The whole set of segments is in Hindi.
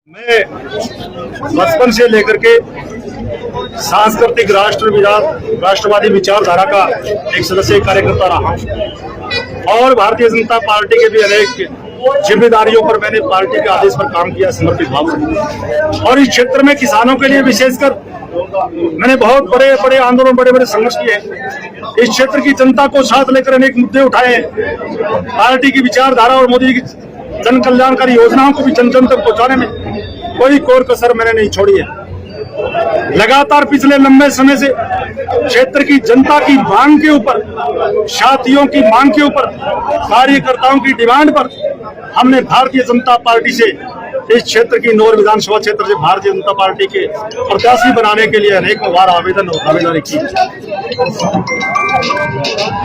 मैं बचपन से लेकर के सांस्कृतिक राष्ट्रवादी विचारधारा का एक सदस्य कार्यकर्ता रहा हूं और भारतीय जनता पार्टी के भी अनेक जिम्मेदारियों पर मैंने पार्टी के आदेश पर काम किया समर्पित भाव से। और इस क्षेत्र में किसानों के लिए विशेषकर मैंने बहुत बड़े बड़े आंदोलन, बड़े बड़े संघर्ष किए हैं। इस क्षेत्र की जनता को साथ लेकर अनेक मुद्दे उठाए हैं। पार्टी की विचारधारा और मोदी जी की जन कल्याणकारी योजनाओं को भी जन जन तक पहुंचाने में कोई कोर कसर मैंने नहीं छोड़ी है। लगातार पिछले लंबे समय से क्षेत्र की जनता की मांग के ऊपर, साथियों की मांग के ऊपर, कार्यकर्ताओं की डिमांड पर हमने भारतीय जनता पार्टी से इस क्षेत्र की नौर विधानसभा क्षेत्र से भारतीय जनता पार्टी के प्रत्याशी बनाने के लिए अनेक बार आवेदन और दावेदारी की।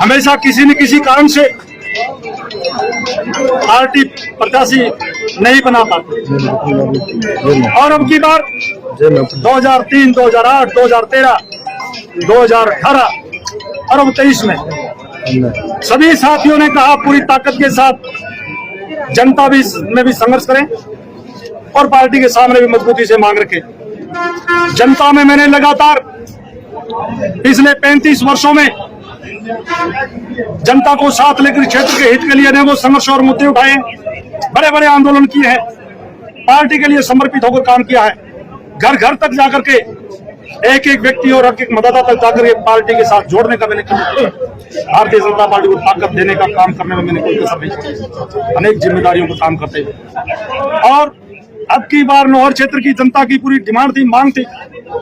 हमेशा किसी न किसी कारण से पार्टी प्रत्याशी नहीं बना पाती और अब की बार 2003, 2008, 2013, 2018 और अब 2023 में सभी साथियों ने कहा पूरी ताकत के साथ जनता भी में भी संघर्ष करें और पार्टी के सामने भी मजबूती से मांग रखें। जनता में मैंने लगातार पिछले 35 वर्षों में जनता को साथ लेकर क्षेत्र के हित के लिए अनेकों संघर्ष और मुद्दे उठाए, बड़े बड़े आंदोलन किए हैं, पार्टी के लिए समर्पित होकर काम किया है। घर घर तक जाकर के एक एक व्यक्ति और एक एक मतदाता तक जाकर के पार्टी के साथ जोड़ने का मैंने भारतीय जनता पार्टी को ताकत देने का काम करने में मैंने कोई कसर नहीं छोड़ी, अनेक जिम्मेदारियों को काम करते हुए। और अब की बार नौहर क्षेत्र की जनता की पूरी डिमांड थी, मांग थी,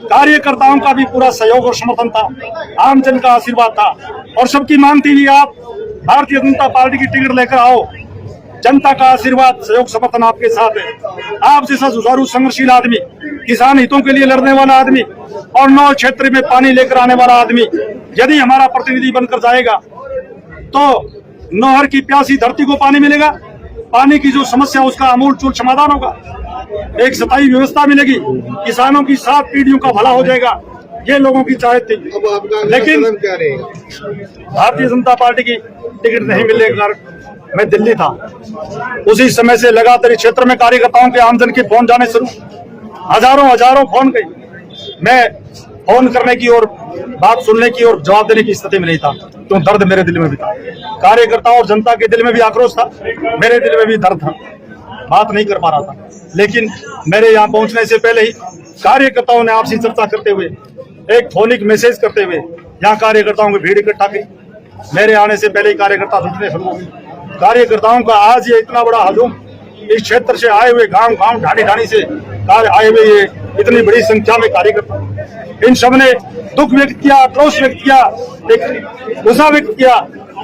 कार्यकर्ताओं का भी पूरा सहयोग और समर्थन था, आम जन का आशीर्वाद था और सबकी मांग थी आप भारतीय जनता पार्टी की टिकट लेकर आओ, जनता का आशीर्वाद, सहयोग, समर्थन आपके साथ है। आप जैसा जुझारू संघर्षशील आदमी, किसान हितों के लिए लड़ने वाला आदमी और नौहर क्षेत्र में पानी लेकर आने वाला आदमी यदि हमारा प्रतिनिधि बनकर जाएगा तो नौहर की प्यासी धरती को पानी मिलेगा, पानी की जो समस्या उसका आमूल-चूल समाधान होगा, एक स्थायी व्यवस्था मिलेगी, किसानों की 7 पीढ़ियों का भला हो जाएगा, ये लोगों की चाहत थी। लेकिन भारतीय जनता पार्टी की टिकट नहीं मिलने के कारण मैं दिल्ली था। उसी समय से लगातार क्षेत्र में कार्यकर्ताओं के आमजन के फोन जाने शुरू, हजारों फोन गए। मैं फोन करने की और बात सुनने की और जवाब देने की स्थिति में नहीं था, तो दर्द मेरे दिल में भी था, कार्यकर्ताओं और जनता के दिल में भी आक्रोश था, मेरे दिल में भी दर्द था, बात नहीं कर पा रहा था। लेकिन मेरे यहाँ पहुंचने से पहले ही कार्यकर्ताओं ने आपसी चर्चा करते हुए, एक फोनिक मैसेज करते हुए यहाँ कार्यकर्ताओं की भीड़ इकट्ठा की। मेरे आने से पहले ही कार्यकर्ता जुटने शुरू हो गए। कार्यकर्ताओं का आज ये इतना बड़ा हजूम, इस क्षेत्र से आए हुए, गांव ढाणी से आए हुए ये इतनी बड़ी संख्या में कार्यकर्ता, इन सब ने दुख व्यक्त किया, आक्रोश व्यक्त किया, एक गुस्सा व्यक्त किया।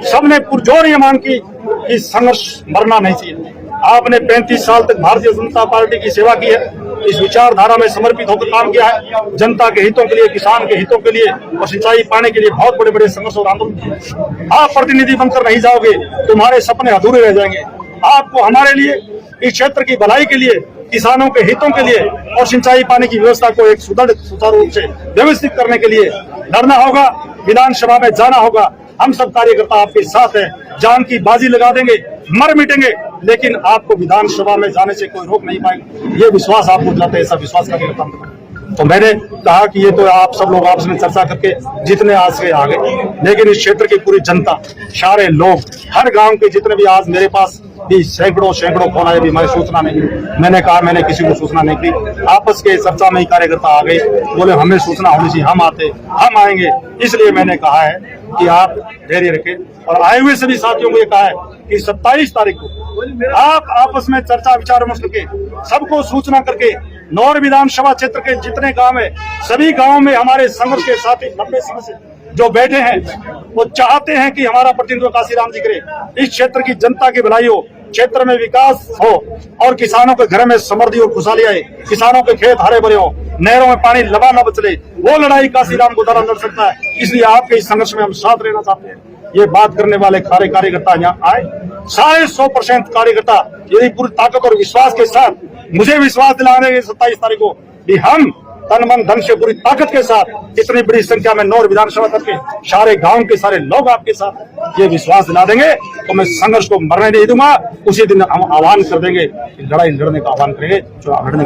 सबने पुरजोर ये मांग की कि संघर्ष मरना नहीं चाहिए। आपने 35 साल तक भारतीय जनता पार्टी की सेवा की है, इस विचारधारा में समर्पित होकर काम किया है, जनता के हितों के लिए, किसान के हितों के लिए और सिंचाई पाने के लिए बहुत बड़े बड़े संघर्ष और आंदोलन किए। आप प्रतिनिधि बनकर नहीं जाओगे, तुम्हारे सपने अधूरे रह जाएंगे। आपको हमारे लिए, इस क्षेत्र की भलाई के लिए, किसानों के हितों के लिए और सिंचाई पानी की व्यवस्था को एक सुचारू रूप से व्यवस्थित करने के लिए लड़ना होगा, विधानसभा में जाना होगा। हम सब कार्यकर्ता आपके साथ हैं, जान की बाजी लगा देंगे, मर मिटेंगे, लेकिन आपको विधानसभा में जाने से कोई रोक नहीं पाएंगे। ये विश्वास आपको दिलाते हैं, ऐसा विश्वास करके काम। तो मैंने कहा कि ये तो आप सब लोग आपस में चर्चा करके जितने आज के आ गए, लेकिन इस क्षेत्र की पूरी जनता, सारे लोग, हर गांव के जितने भी आज मेरे पास भी सैकड़ों फोन आए, भी हमारी सूचना नहीं। मैंने कहा मैंने किसी को सूचना नहीं की, आपस के चर्चा में ही कार्यकर्ता आ गए, बोले हमें सूचना होनी चाहिए, हम आएंगे। इसलिए मैंने कहा है कि आप धैर्य रखें और आए हुए सभी साथियों को ये कहा है कि 27 तारीख को आप आपस में चर्चा विचार विमर्श करके, सबको सूचना करके, नौर विधानसभा क्षेत्र के जितने गांव है, सभी गांवों में हमारे संघर्ष के साथी लंबे समय से जो बैठे हैं, वो चाहते हैं कि हमारा प्रतिनिधित्व काशीराम जी करे, इस क्षेत्र की जनता की भलाई हो, क्षेत्र में विकास हो और किसानों के घर में समृद्धि और खुशहाली आए, किसानों के खेत हरे भरे हो, नहरों में पानी लबालब चले। वो लड़ाई काशीराम को लड़ सकता है। इसलिए आपके इस संघर्ष में हम साथ रहना चाहते हैं। ये बात करने वाले सारे कार्यकर्ता यहाँ आए, सारे 100% कार्यकर्ता यदि पूरी ताकत और विश्वास के साथ मुझे विश्वास दिलाने 27 तारीख को कि हम तन मन धन से पूरी ताकत के साथ इतनी बड़ी संख्या में नौर विधानसभा करके सारे गांव के सारे लोग आपके साथ ये विश्वास दिला देंगे तो मैं संघर्ष को मरने नहीं दूंगा। उसी दिन हम आह्वान कर देंगे, लड़ाई लड़ने का आह्वान करेंगे, जो लड़ने